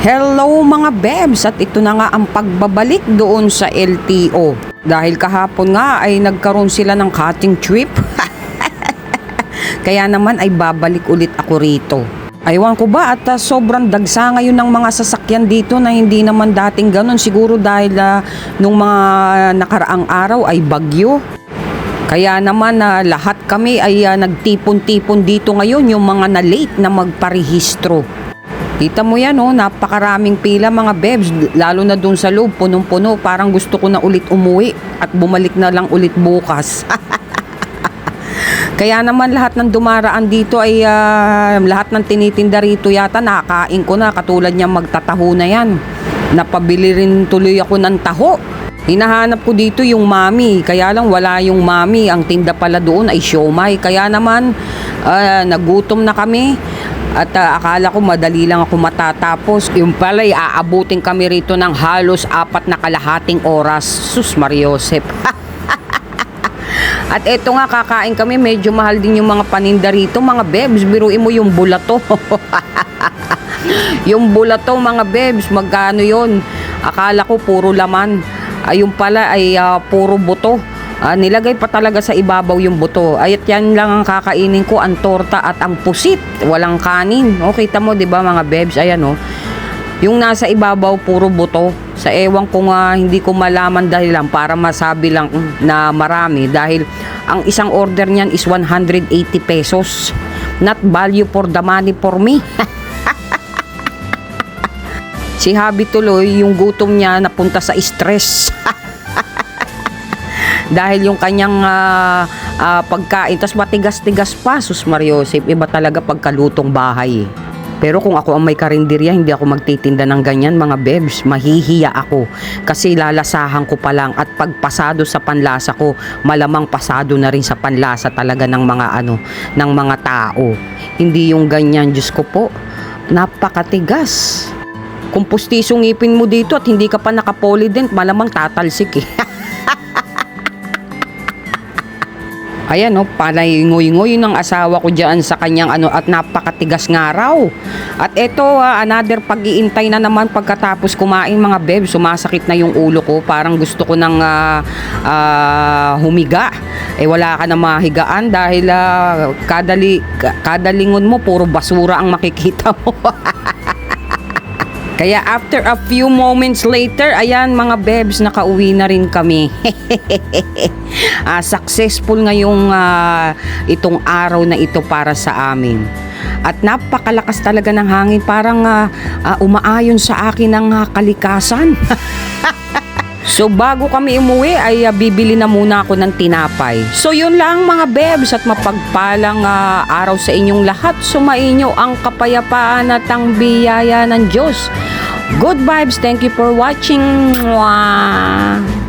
Hello mga bebs, at ito na nga ang pagbabalik doon sa LTO. Dahil kahapon nga ay nagkaroon sila ng cutting trip. Kaya naman ay babalik ulit ako rito. Aywan ko ba at sobrang dagsa ngayon ng mga sasakyan dito na hindi naman dating ganun. Siguro dahil nung mga nakaraang araw ay bagyo. Kaya naman lahat kami ay nagtipon-tipon dito ngayon, yung mga na late na magparehistro. Kita mo yan, napakaraming pila mga bebs, lalo na dun sa loob, punong-puno. Parang gusto ko na ulit umuwi at bumalik na lang ulit bukas. Kaya naman lahat ng dumaraan dito ay lahat ng tinitinda rito yata nakakain ko na, katulad niya magtataho na yan. Napabili rin tuloy ako ng taho. Hinahanap ko dito yung mami, kaya lang wala yung mami. Ang tinda pala doon ay siomay. Kaya naman nagutom na kami. At akala ko madali lang ako matatapos. Yung pala ay aabutin kami rito ng halos 4 na kalahating oras. Sus Mariosep. At eto nga, kakain kami. Medyo mahal din yung mga paninda rito mga bebs. Biruin mo yung bulato. Yung bulato mga bebs, magkano yon? Akala ko puro laman. Ayun pala ay puro buto. Nilagay pa talaga sa ibabaw yung buto. Ayat yan lang ang kakainin ko, ang torta at ang pusit. Walang kanin. O, kita mo, di ba mga bebs? Ayan, yung nasa ibabaw, puro buto. Sa ewan ko nga, hindi ko malaman dahil lang, para masabi lang na marami. Dahil ang isang order niyan is 180 pesos. Not value for the money for me. Si Habi tuloy, yung gutom niya napunta sa stress. Dahil yung kanyang pagkain, tas matigas-tigas pa, sus Mariosep, iba talaga pagkalutong bahay. Pero kung ako ang may karinderya, hindi ako magtitinda ng ganyan mga bebs. Mahihiya ako kasi lalasahan ko pa lang, at pagpasado sa panlasa ko, malamang pasado na rin sa panlasa talaga ng mga ng mga tao. Hindi yung ganyan, Diyos ko po, napakatigas. Kung pustisong ngipin mo dito at hindi ka pa naka-polydent, malamang tatalsik eh. Ayan panay-ngoy-ngoy ng asawa ko dyan sa kanyang at napakatigas nga raw. At eto, another pag-iintay na naman pagkatapos kumain mga bebs. Sumasakit na yung ulo ko, parang gusto ko nang humiga. Wala ka na mahigaan dahil kada lingon mo puro basura ang makikita mo. Kaya after a few moments later, ayan mga bebs, nakauwi na rin kami. Successful ngayong itong araw na ito para sa amin. At napakalakas talaga ng hangin, parang umaayon sa akin ang kalikasan. So bago kami umuwi ay bibili na muna ako ng tinapay. So yun lang mga bebs, at mapagpalang araw sa inyong lahat. Sumainyo ang kapayapaan at ang biyaya ng Diyos. Good vibes. Thank you for watching. Mwah!